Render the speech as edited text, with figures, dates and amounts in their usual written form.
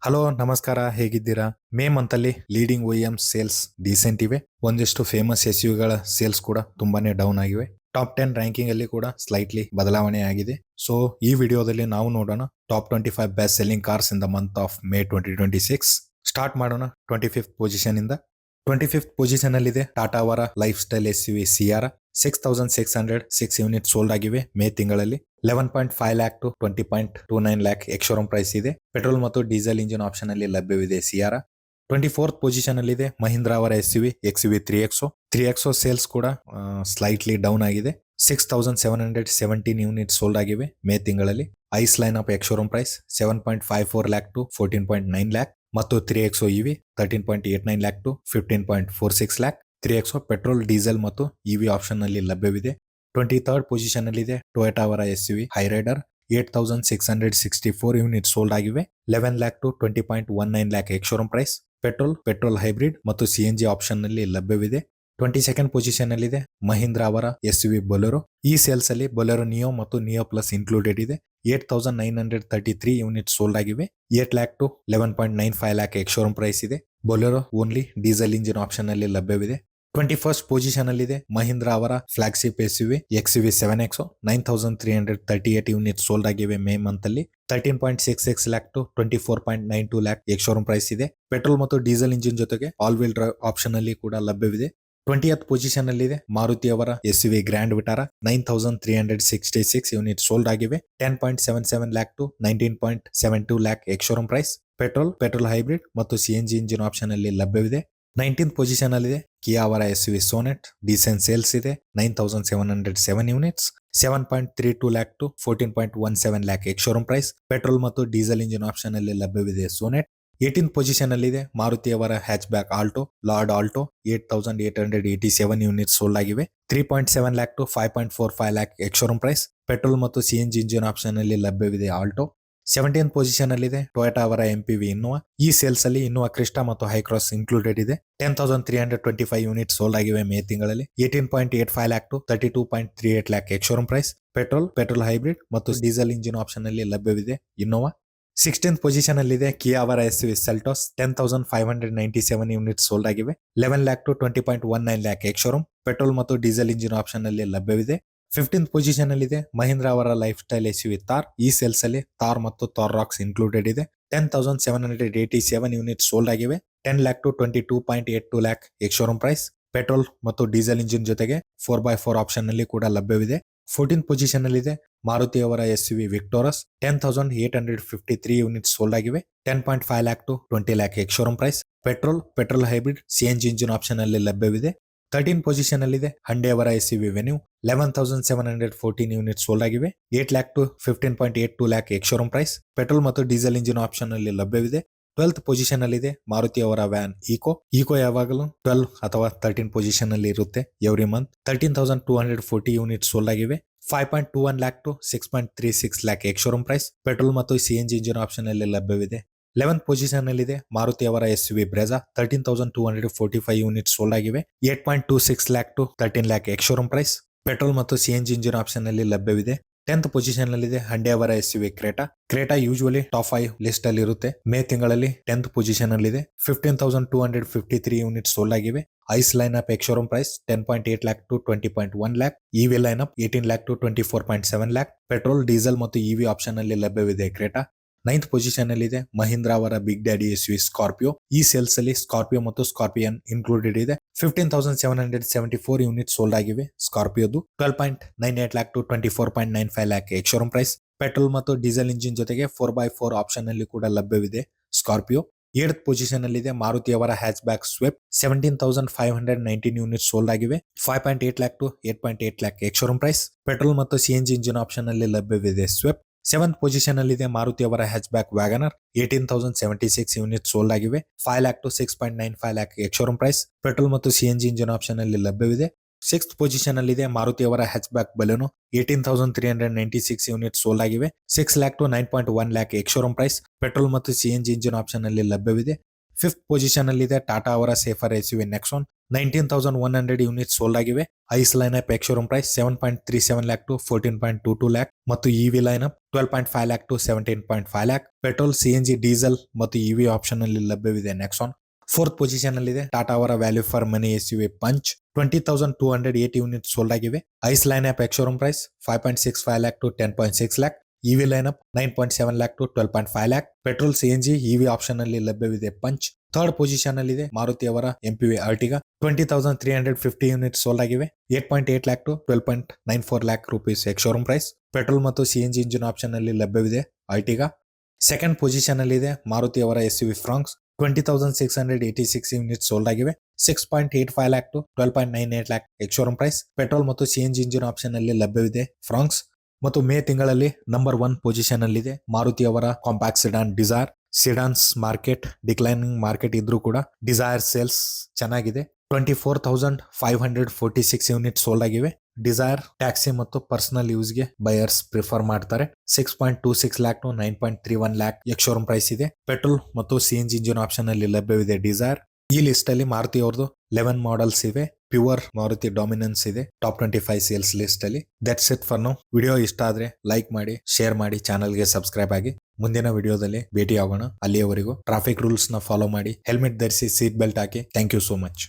Hello ನಮಸ್ಕಾರ, ಹೇಗಿದ್ದೀರಾ? May month ಅಲ್ಲಿ ಲೀಡಿಂಗ್ OEM ಸೇಲ್ಸ್ ಡೀಸೆಂಟ್ ಇವೆ. ಒಂದಿಷ್ಟು ಫೇಮಸ್ SUV ಗಳ ಸೇಲ್ಸ್ ಕೂಡ ತುಂಬಾನೇ ಡೌನ್ ಆಗಿವೆ. ಟಾಪ್ 10 ರ್ಯಾಂಕಿಂಗ್ ಅಲ್ಲಿ ಕೂಡ ಸ್ಲೈಟ್ಲಿ ಬದಲಾವಣೆ ಆಗಿದೆ. ಸೊ ಈ ವಿಡಿಯೋದಲ್ಲಿ ನಾವು ನೋಡೋಣ top 25 best selling cars in the month of May 2026. Start ಮಾಡೋಣ 25th ಪೊಸಿಷನ್ ಇಂದ. 25th ಪೊಸಿಷನ್ ಅಲ್ಲಿ ಇದೆ ಟಾಟಾ ಅವರ lifestyle SUV Sierra. 6606 unit sold ಆಗಿವೆ ಮೇ ತಿಂಗಳಲ್ಲಿ. 11.5 lakh to 20.29 lakh ex showroom price ಇದೆ. ಪೆಟ್ರೋಲ್ ಮತ್ತು ಡೀಸೆಲ್ ಇಂಜಿನ್ ಆಪ್ಷನ್ ಅಲ್ಲಿ ಲಭ್ಯವಿದೆ ಸಿಯಾರಾ. 24th ಪೊಸಿಷನ್ ಅಲ್ಲಿ ಇದೆ ಮಹೀಂದ್ರ ಅವರ SUV XUV 3XO. 3XO sales ಕೂಡ ಸ್ಲೈಟ್ಲಿ ಡೌನ್ ಆಗಿದೆ. 6717 ಯೂನಿಟ್ ಸೋಲ್ಡ್ ಆಗಿವೆ ಮೇ ತಿಂಗಳಲ್ಲಿ. ICE line up ex showroom price 7.54 lakh to 14.9 lakh ಮತ್ತು 3XO EV 13.89 lakh to 15.46 lakh. 3XO petrol, diesel ಮತ್ತು EV ಆಪ್ಷನ್ ನಲ್ಲಿ ಲಭ್ಯವಿದೆ. 23rd ಪೊಸಿಷನ್ ಅಲ್ಲಿ ಇದೆ ಟೊಯೋಟಾ ಅವರ SUV ಹೈರೈಡರ್. 8664 ಯೂನಿಟ್ ಸೋಲ್ಡ್ ಆಗಿವೆ. 11 lakh to 20.19 lakh ex showroom price. Petrol hybrid ಮತ್ತು CNG ಆಪ್ಷನ್ ನಲ್ಲಿ ಲಭ್ಯವಿದೆ. 22nd ಪೊಸಿಷನ್ ಅಲ್ಲಿ ಇದೆ ಮಹೀಂದ್ರ ಅವರ SUV ಬೊಲೆರೋ. ಈ ಸೇಲ್ಸ್ ಅಲ್ಲಿ ಬೊಲೆರೋ ನಿಯೋ ಮತ್ತು ನಿಯೋ ಪ್ಲಸ್ ಇನ್ಕ್ಲೂಡೆಡ್ ಇದೆ. 8933 ಯೂನಿಟ್ ಸೋಲ್ಡ್ ಆಗಿವೆ. 8 lakh to 11.95 lakh ex showroom price ಇದೆ. Bolero only diesel engine option ನಲ್ಲಿ ಲಭ್ಯವಿದೆ. 21st ಪೊಸಿಷನ್ ಅಲ್ಲಿ ಇದೆ ಮಹೀಂದ್ರ ಅವರ flagship SUV XUV 7XO. 9338 unit sold ಆಗಿವೆ ಮೇ ಮಂತ್ ಅಲ್ಲಿ. 13.66 lakh to 24.92 lakh ex showroom price ಇದೆ. ಪೆಟ್ರೋಲ್ ಮತ್ತು ಡೀಸೆಲ್ ಇಂಜಿನ್ ಜೊತೆಗೆ ಆಲ್ ವೀಲ್ ಡ್ರೈವ್ ಆಪ್ಷನ್ ಅಲ್ಲಿ ಕೂಡ ಲಭ್ಯವಿದೆ. 20th ಪೊಸಿಷನ್ ಅಲ್ಲಿ ಇದೆ ಮಾರುತಿ ಅವರ SUV Grand Vitara. 9366 unit sold ಆಗಿವೆ. 10.77 lakh to 19.72 lakh ex showroom price. Petrol hybrid ಮತ್ತು CNG ಇಂಜಿನ್ ಆಪ್ಷನ್ ಅಲ್ಲಿ ಲಭ್ಯವಿದೆ. 19th ಪೊಸಿಷನ್ ಅಲ್ಲಿ ಇದೆ ಕಿಯಾ ಅವರ SUV ಸೋನೆಟ್. ಡೀಸೆಂಟ್ ಸೇಲ್ಸ್ ಇದೆ. 9707 units. 7.32 lakh to 14.17 lakh ex showroom price. Petrol ಮತ್ತು ಡೀಸೆಲ್ ಇಂಜಿನ್ ಆಪ್ಷನ್ ಅಲ್ಲಿ ಲಭ್ಯವಿದೆ ಸೋನೆಟ್. 18th ಪೊಸಿಷನ್ ಅಲ್ಲಿ ಇದೆ ಮಾರುತಿ ಅವರ hatchback Alto, lord Alto. 8887 unit sold ಆಗಿವೆ. 3.7 lakh to 5.45 lakh ex showroom price. Petrol ಮತ್ತು CNG ಇಂಜಿನ್ ಆಪ್ಷನ್ ಅಲ್ಲಿ ಲಭ್ಯವಿದೆ ಆಲ್ಟೋ. 17th ಪೊಸಿಷನ್ ಅಲ್ಲಿ ಇದೆ ಟೊಯೋಟಾ ಅವರ MPV ಇನ್ನೋವಾ. ಈ ಸೇಲ್ಸ್ ಅಲ್ಲಿ ಇನ್ನೋವಾ ಕ್ರಿಸ್ಟಾ ಮತ್ತು ಹೈಕ್ರಾಸ್ ಇನ್ಕ್ಲೂಡೆಡ್ ಇದೆ. 10325 ಯೂನಿಟ್ ಸೋಲ್ಡ್ ಆಗಿವೆ ಮೇ ತಿಂಗಳಲ್ಲಿ. 18.85 lakh to 32.38 lakh ex showroom price. Petrol hybrid ಮತ್ತು ಡೀಸೆಲ್ ಇಂಜಿನ್ ಆಪ್ಷನ್ ಅಲ್ಲಿ ಲಭ್ಯವಿದೆ ಇನ್ನೋವಾ. 16th ಪೊಸಿಷನ್ ಅಲ್ಲಿ ಇದೆ ಕಿಯಾ ಅವರ SUV ಸೆಲ್ಟೋಸ್. 10597 ಯೂನಿಟ್ ಸೋಲ್ಡ್ ಆಗಿವೆ. 11 lakh to 20.19 lakh ex showroom. Petrol ಮತ್ತು ಡೀಸೆಲ್ ಇಂಜಿನ್ ಆಪ್ಷನ್ ಅಲ್ಲಿ ಲಭ್ಯವಿದೆ. 15th ಪೊಸಿಷನ್ ಅಲ್ಲಿ ಇದೆ ಮಹೀಂದ್ರ ಅವರ ಲೈಫ್ ಸ್ಟೈಲ್ SUV ಥಾರ್. ಈ ಸೇಲ್ಸ್ ಅಲ್ಲಿ ಥಾರ್ ಮತ್ತು ಥಾರ್ ರಾಕ್ಸ್ ಇನ್ಕ್ಲೂಡೆಡ್ ಇದೆ. 10787 ಯೂನಿಟ್ ಸೋಲ್ಡ್ ಆಗಿವೆ. 10 lakh to 22.82 lakh ex showroom price. Petrol ಮತ್ತು ಡೀಸೆಲ್ ಇಂಜಿನ್ ಜೊತೆಗೆ 4x4 ಆಪ್ಷನ್ ನಲ್ಲಿ ಕೂಡ ಲಭ್ಯವಿದೆ. 14th ಪೊಸಿಷನ್ ಅಲ್ಲಿ ಇದೆ ಮಾರುತಿ ಅವರ SUV ವಿಕ್ಟೋರಸ್. 10853 ಯೂನಿಟ್ ಸೋಲ್ಡ್ ಆಗಿವೆ. 10.5 lakh to 20 lakh ex showroom price. Petrol hybrid CNG engine option ಅಲ್ಲಿ ಲಭ್ಯವಿದೆ. 13th ಪೊಸಿಷನ್ ಅಲ್ಲಿ ಇದೆ ಹಂಡೈ ಅವರ SUV ವೆನ್ಯೂ. 11714 ಯೂನಿಟ್ ಸೋಲ್ಡ್ ಆಗಿವೆ. 8 lakh to 15.82 lakh ex showroom price. Petrol ಮತ್ತು ಡೀಸೆಲ್ ಇಂಜಿನ್ ಆಪ್ಷನ್ ಅಲ್ಲಿ ಲಭ್ಯವಿದೆ. 12th ಪೊಸಿಷನ್ ಅಲ್ಲಿ ಇದೆ ಮಾರುತಿ ಅವರ ವ್ಯಾನ್ ಈಕೋ ಯಾವಾಗಲೂ 12 ಅಥವಾ 13 ಪೊಸಿಷನ್ ಅಲ್ಲಿ ಇರುತ್ತೆ ಎವ್ರಿ ಮಂತ್. 13240 ಯೂನಿಟ್ ಸೋಲ್ಡ್ ಆಗಿವೆ. 5.21 lakh to 6.36 lakh ex showroom price. Petrol ಮತ್ತು CNG ಇಂಜಿನ್ ಆಪ್ಷನ್ ಅಲ್ಲಿ ಲಭ್ಯವಿದೆ. 11th ಪೊಸಿಷನ್ ಅಲ್ಲಿ ಇದೆ ಮಾರುತಿ ಅವರ SUV ಬ್ರೆಜಾ. 13245 ಯೂನಿಟ್ ಸೋಲ್ಡ್ ಆಗಿವೆ. 8.26 lakh to 13 lakh ex showroom price. Petrol ಮತ್ತು CNG ಇಂಜಿನ್ ಆಪ್ಷನ್ ಅಲ್ಲಿ ಲಭ್ಯವಿದೆ. 10th ಪೊಸಿಷನ್ ಅಲ್ಲಿ ಇದೆ ಹಂಡೈ ಅವರ SUV Creta usually top 5 list ಅಲ್ಲಿ ಇರುತ್ತೆ. ಮೇ ತಿಂಗಳಲ್ಲಿ 10th ಪೊಸಿಷನ್ ಅಲ್ಲಿ ಇದೆ. 15253 ಯೂನಿಟ್ ಸೋಲ್ಡ್ ಆಗಿವೆ. ICE line up ex showroom price 10.8 lakh to 20.1 lakh. EV line up 18 lakh to 24.7 lakh. Petrol, diesel ಮತ್ತು EV ಆಪ್ಷನ್ ಅಲ್ಲಿ ಲಭ್ಯವಿದೆ ಕ್ರೇಟಾ. 9th ಪೊಸಿಷನ್ ಅಲ್ಲಿ ಇದೆ ಮಹೀಂದ್ರ ಅವರ ಬಿಗ್ ಡ್ಯಾಡಿ SUV ಸ್ಕಾರ್ಪಿಯೋ. ಈ ಸೇಲ್ಸ್ ಅಲ್ಲಿ ಸ್ಕಾರ್ಪಿಯೋ ಮತ್ತು ಸ್ಕಾರ್ಪಿಯನ್ ಇನ್ಕ್ಲೂಡೆಡ್ ಇದೆ. 15774 ಯೂನಿಟ್ ಸೋಲ್ಡ್ ಆಗಿವೆ ಸ್ಕಾರ್ಪಿಯೋದು. 12.98 lakh to 24.95 lakh ex showroom price. Petrol ಮತ್ತು ಡೀಸೆಲ್ ಇಂಜಿನ್ ಜೊತೆಗೆ 4x4 ಆಪ್ಷನ್ ಅಲ್ಲಿ ಕೂಡ ಲಭ್ಯವಿದೆ ಸ್ಕಾರ್ಪಿಯೋ. 8th ಪೊಸಿಷನ್ ಅಲ್ಲಿ ಇದೆ ಮಾರುತಿ ಅವರ hatchback Swift. 17519 unit sold ಆಗಿವೆ. 5.8 lakh to 8.8 lakh ex showroom price. Petrol ಮತ್ತು CNG ಇಂಜಿನ್ ಆಪ್ಷನ್ ಅಲ್ಲಿ ಲಭ್ಯವಿದೆ ಸ್ವಿಫ್ಟ್. 7th ಪೊಸಿಷನ್ ಅಲ್ಲಿ ಇದೆ ಮಾರುತಿ ಅವರ hatchback WagonR. 18076 unit sold ಆಗಿವೆ. 5 lakh to 6.95 lakh ex showroom price. Petrol ಮತ್ತು CNG ಇಂಜಿನ್ ಆಪ್ಷನ್ ಅಲ್ಲಿ ಲಭ್ಯವಿದೆ. 6th ಪೊಸಿಷನ್ ಅಲ್ಲಿ ಇದೆ ಮಾರುತಿ ಅವರ hatchback Baleno. 18396 unit sold ಆಗಿವೆ. 6 lakh to 9.1 lac ex showroom price. Petrol ಮತ್ತು CNG ಇಂಜಿನ್ ಆಪ್ಷನ್ ಅಲ್ಲಿ ಲಭ್ಯವಿದೆ. 5th ಪೊಸಿಷನ್ ಅಲ್ಲಿ ಇದೆ ಟಾಟಾ ಅವರ safer SUV Nexon. 19,100 unit sold ಆಗಿವೆ. ICE lineup ex showroom price 7.37 lakh to 14.22 lakh ಮತ್ತು EV lineup 12.5 lakh to 17.5 lakh. Petrol, CNG, diesel ಮತ್ತು ಇವಿ ಆಪ್ಷನ್ ಅಲ್ಲಿ ಲಭ್ಯವಿದೆ ನೆಕ್ಸಾನ್. ಫೋರ್ತ್ ಪೊಸಿಷನ್ ಅಲ್ಲಿ ಇದೆ ಟಾಟಾ ಅವರ value for money SUV punch. 20,280 unit sold ಆಗಿವೆ. ICE lineup ex showroom price 5.65 lakh to 10.6 lakh. EV lineup 9.7 lakh to 12.5 lakh. Petrol, CNG, EV option ಅಲ್ಲಿ ಲಭ್ಯವಿದೆ punch. Third position ಅಲ್ಲಿ ಇದೆ ಮಾರುತಿ ಅವರ ಎಂಪಿವಿ ಆರ್ಟಿಗಾ. 20,350 ಯೂನಿಟ್ ಸೋಲ್ಡ್ ಆಗಿವೆ. 8.8 lakh to 12.94 lakh rupees ex showroom price. Petrol ಮತ್ತು CNG engine option ಅಲ್ಲಿ ಲಭ್ಯವಿದೆ ಆರ್ಟಿಗಾ. ಸೆಕೆಂಡ್ ಪೊಸಿಷನ್ ಅಲ್ಲಿ ಇದೆ ಮಾರುತಿ ಅವರ ಎಸ್ಯುವಿ ಫ್ರಾಂಕ್ಸ್. 20,686 ಯೂನಿಟ್ ಸೋಲ್ಡ್ ಆಗಿವೆ. 6.85 lakh to 12.98 lakh ex showroom price. Petrol ಮತ್ತು ಸಿಎನ್ಜಿ ಇಂಜಿನ್ ಆಪ್ಷನ್ ಅಲ್ಲಿ ಲಭ್ಯವಿದೆ ಫ್ರಾಂಕ್ಸ್. ಮತ್ತು ಮೇ ತಿಂಗಳಲ್ಲಿ ನಂಬರ್ 1 ಪೊಸಿಷನ್ ಅಲ್ಲಿದೆ ಮಾರುತಿ ಅವರ compact sedan Dzire. Sedans market declining market ಇದ್ರೂ ಕೂಡ ಡಿಸೈರ್ ಸೇಲ್ಸ್ ಚೆನ್ನಾಗಿದೆ. 24,546 ಯೂನಿಟ್ ಸೋಲ್ಡ್ ಆಗಿವೆ. ಡಿಸೈರ್ ಟ್ಯಾಕ್ಸಿ ಮತ್ತು ಪರ್ಸನಲ್ ಯೂಸ್ಗೆ ಬಯರ್ಸ್ ಪ್ರಿಫರ್ ಮಾಡ್ತಾರೆ. 6.26 lakh to 9.31 lakh ex showroom price ಇದೆ. ಪೆಟ್ರೋಲ್ ಮತ್ತು ಸಿಎನ್ಜಿ ಇಂಜಿನ್ ಆಪ್ಷನ್ ಅಲ್ಲಿ ಲಭ್ಯವಿದೆ ಡಿಸೈರ್. ಈ ಲಿಸ್ಟ್ ಅಲ್ಲಿ ಮಾರುತಿ ಅವ್ರದ್ದು 11 ಮಾಡೆಲ್ಸ್ ಇವೆ. ಪ್ಯೂರ್ ಮಾರುತಿ ಡಾಮಿನೆನ್ಸ್ ಇದೆ ಟಾಪ್ 25 ಸೇಲ್ಸ್ ಲಿಸ್ಟ್ ಅಲ್ಲಿ. That's it for now. Video ಇಷ್ಟ ಆದ್ರೆ ಲೈಕ್ ಮಾಡಿ, ಶೇರ್ ಮಾಡಿ, ಚಾನಲ್ಗೆ ಸಬ್ಸ್ಕ್ರೈಬ್ ಆಗಿ. ಮುಂದಿನ ವಿಡಿಯೋದಲ್ಲಿ ಭೇಟಿ ಆಗೋಣ. ಅಲ್ಲಿಯವರೆಗೂ ಟ್ರಾಫಿಕ್ ರೂಲ್ಸ್ ನ ಫಾಲೋ ಮಾಡಿ, ಹೆಲ್ಮೆಟ್ ಧರಿಸಿ, ಸೀಟ್ ಬೆಲ್ಟ್ ಹಾಕಿ. Thank you so much.